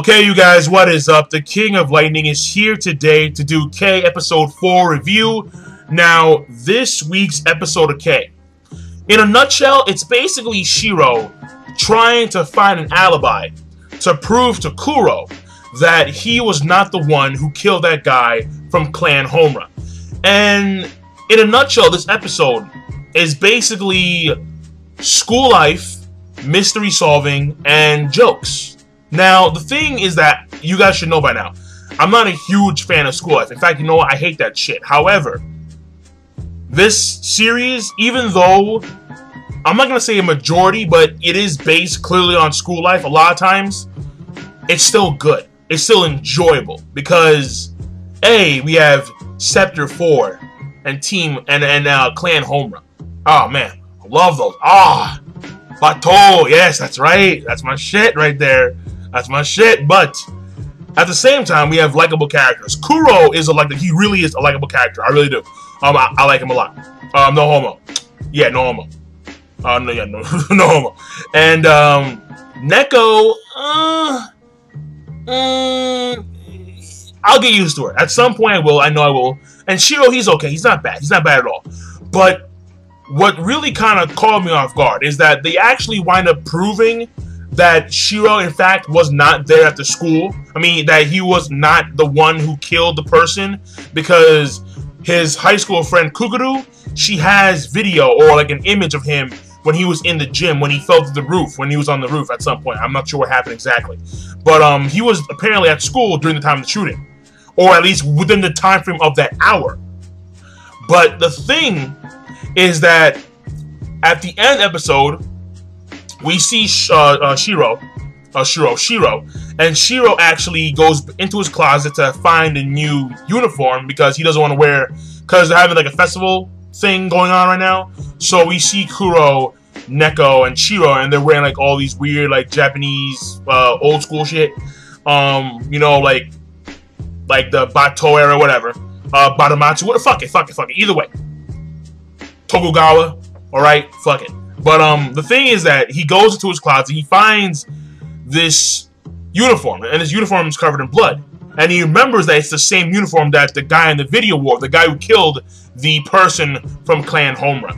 Okay, you guys, what is up? The King of Lightning is here today to do K Episode 4 review. Now, this week's episode of K. In a nutshell, it's basically Shiro trying to find an alibi to prove to Kuro that he was not the one who killed that guy from Clan Homura. And in a nutshell, this episode is basically school life, mystery solving, and jokes. Now, the thing is that you guys should know by now, I'm not a huge fan of school life. In fact, you know what? I hate that shit. However, this series, even though I'm not going to say a majority, but it is based clearly on school life a lot of times, it's still good. It's still enjoyable because, A, we have Scepter 4 and Clan Homura. Oh, man. I love those. Bateau. Yes, that's right. That's my shit right there. That's my shit. But at the same time, we have likable characters. Kuro is he really is a likable character. I really do. I like him a lot. No homo. Yeah, no homo. No homo. And Neko, I'll get used to her. At some point I will. I know I will. And Shiro, he's okay. He's not bad. He's not bad at all. But what really kind of caught me off guard is that they actually wind up proving that Shiro, in fact, was not there at the school. I mean, that he was not the one who killed the person, because his high school friend Kuguru, she has video or like an image of him when he was in the gym, when he fell to the roof, when he was on the roof at some point. I'm not sure what happened exactly. But he was apparently at school during the time of the shooting, or at least within the time frame of that hour. But the thing is that at the end of the episode, we see Shiro, and Shiro actually goes into his closet to find a new uniform because he doesn't want to wear, because they're having like a festival thing going on right now. So we see Kuro, Neko, and Shiro, and they're wearing like all these weird like Japanese old school shit. You know, like the Bateau era, whatever. Badamatsu, fuck it. Either way. Tokugawa, alright, fuck it. But the thing is that he goes into his closet, he finds this uniform, and his uniform is covered in blood. And he remembers that it's the same uniform that the guy in the video wore, the guy who killed the person from Clan Homura.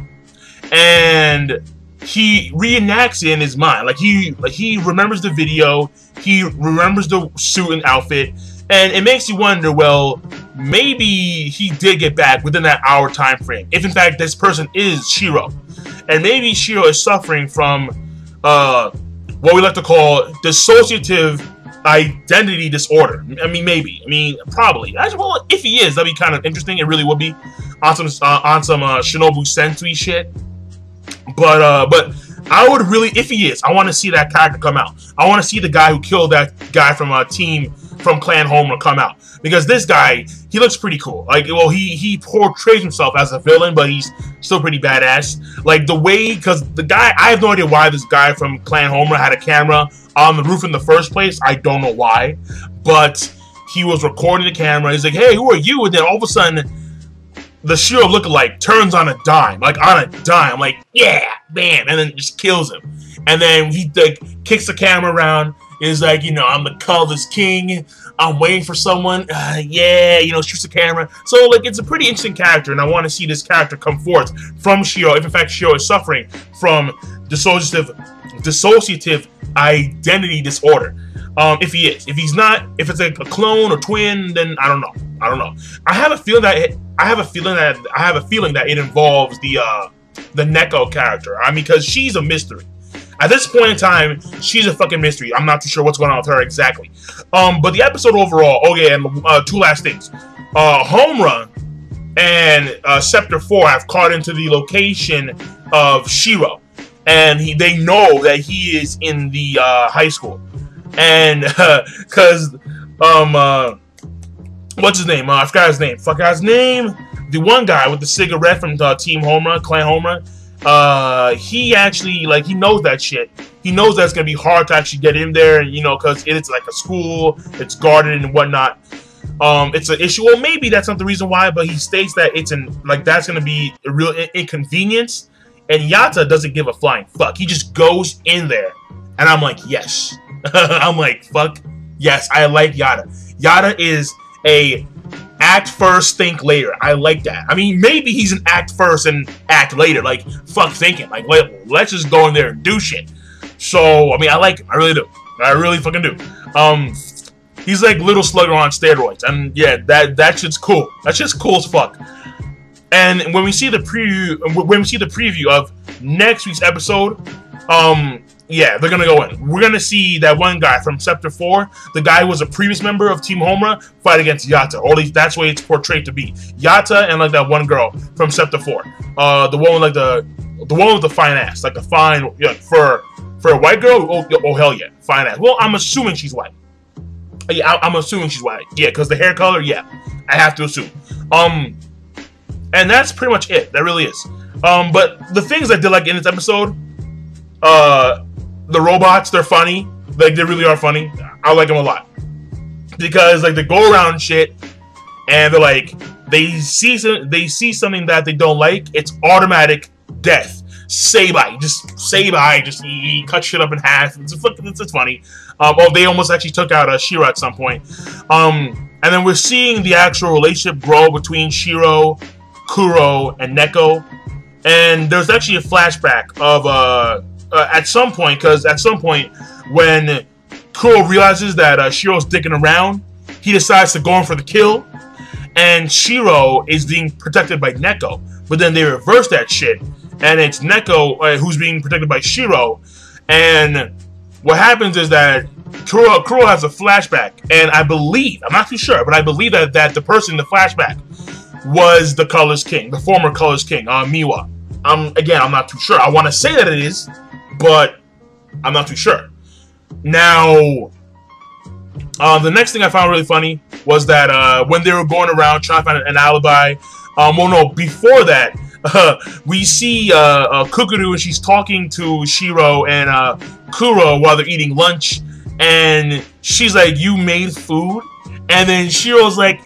And he reenacts it in his mind. Like he remembers the video, he remembers the suit and outfit, and it makes you wonder, well, maybe he did get back within that hour time frame. If in fact this person is Shiro. And maybe Shiro is suffering from what we like to call dissociative identity disorder. I mean, maybe. I mean, probably. Actually, well, if he is, that'd be kind of interesting. It really would be on some Shinobu Sensui shit. But I would really, if he is, I want to see that character come out. I want to see the guy who killed that guy from a team from Clan Homura come out, because this guy, he looks pretty cool. Like, well, he portrays himself as a villain, but he's still pretty badass. Like the way, because the guy, I have no idea why this guy from Clan Homura had a camera on the roof in the first place. I don't know why, but he was recording the camera. He's like, "Hey, who are you?" And then all of a sudden, the Shiro lookalike turns on a dime, like, yeah, bam, and then just kills him. And then he like kicks the camera around. Is like, you know, I'm the colorless king. I'm waiting for someone. Yeah, you know, shoots the camera. So like, it's a pretty interesting character, and I want to see this character come forth from Shiro. If in fact Shiro is suffering from dissociative identity disorder. If he is, if he's not, if it's like a clone or twin, then I don't know. I have a feeling that it involves the Neko character. I mean, because she's a mystery. At this point in time, she's a fucking mystery. I'm not too sure what's going on with her exactly. But the episode overall, oh yeah, and two last things. Homura and Scepter 4 have caught into the location of Shiro, and they know that he is in the high school. And because what's his name? I forgot his name. The one guy with the cigarette from Team Homura, Clan Homura. He actually, like, he knows that shit. He knows that it's gonna be hard to actually get in there, you know, because it's like a school, it's guarded and whatnot. It's an issue. Well, maybe that's not the reason why, but he states that that's gonna be a real inconvenience. And Yata doesn't give a flying fuck. He just goes in there, and I'm like, yes. I'm like, fuck Yes, I like Yada. Yada is a act first, think later. I like that. I mean, maybe he's an act first and act later. Like, fuck thinking. Like, let's just go in there and do shit. So, I mean, I like him. I really do. I really fucking do. He's like Little Slugger on steroids. And yeah, that shit's cool. That shit's cool as fuck. And when we see the preview of next week's episode, yeah, they're gonna go in. We're gonna see that one guy from Sector 4, the guy who was a previous member of Team Homura, fight against Yatta. Or at least that's the way it's portrayed to be. Yatta and like that one girl from Sector 4. The one with like the one with the fine ass, like the fine, yeah, for a white girl. Oh hell yeah, fine ass. Well, I'm assuming she's white. Yeah, I'm assuming she's white. Yeah, because the hair color, yeah, I have to assume. And that's pretty much it. That really is. But the things I did like in this episode, the robots, they're funny. Like, they really are funny. I like them a lot. Because, like, they go around shit, and they're like, they see something that they don't like, it's automatic death. Say bye. Just say bye. Just he cut shit up in half. It's funny. Oh, they almost actually took out Shiro at some point. And then we're seeing the actual relationship grow between Shiro, Kuro, and Neko. And there's actually a flashback of at some point, because at some point when Kuro realizes that Shiro's dicking around, he decides to go in for the kill, and Shiro is being protected by Neko. But then they reverse that shit, and it's Neko who's being protected by Shiro. And what happens is that Kuro has a flashback, and I believe, I'm not too sure, but I believe that the person in the flashback was the Colors King, the former Colors King, Miwa. Again, I'm not too sure. I want to say that it is, but I'm not too sure. Now, the next thing I found really funny was that when they were going around trying to find an alibi, well, no, before that, we see Kukuru, and she's talking to Shiro and Kuro while they're eating lunch, and she's like, "You made food?" And then Shiro's like,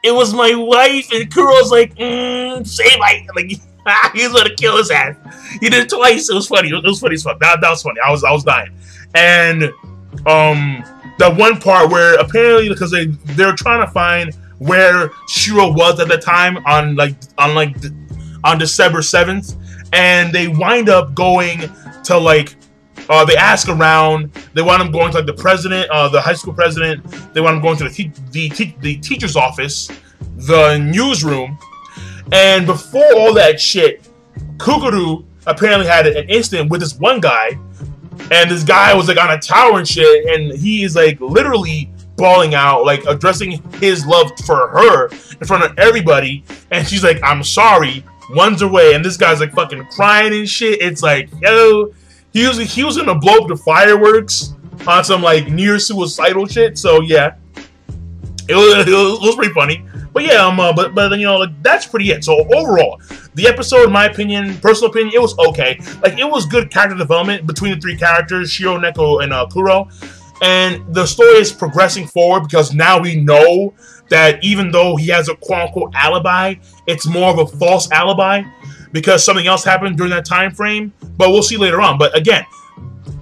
"It was my wife," and Kuro's like, "Say my," like, he's gonna kill his ass. He did it twice. It was funny. It was funny as fuck. That was funny. I was dying. And that one part where apparently, because they're trying to find where Shiro was at the time on December 7th, and they wind up going to like they ask around. They wind up going to like the president, the high school president. They wind up going to the teacher's office, the newsroom. And before all that shit, Kukuru apparently had an incident with this one guy, and this guy was like on a tower and shit, and he is like literally bawling out, like addressing his love for her in front of everybody, and she's like, "I'm sorry," runs away, and this guy's like fucking crying and shit. It's like, yo, he was gonna blow up the fireworks on some like near suicidal shit. So yeah, it was pretty funny. But yeah, but you know, like, that's pretty it. So overall, the episode, in my opinion, personal opinion, it was okay. Like, it was good character development between the three characters, Shiro, Neko, and Kuro. And the story is progressing forward because now we know that even though he has a quote-unquote alibi, it's more of a false alibi because something else happened during that time frame. But we'll see later on. But again,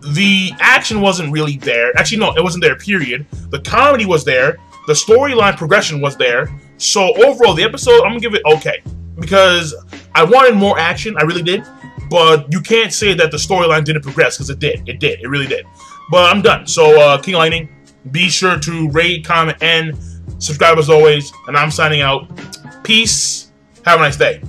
the action wasn't really there. Actually, no, it wasn't there, period. The comedy was there. The storyline progression was there. So overall, the episode, I'm gonna give it okay. Because I wanted more action, I really did. But you can't say that the storyline didn't progress, because it did. It did. It really did. But I'm done. So, King Lightning, be sure to rate, comment, and subscribe as always. And I'm signing out. Peace. Have a nice day.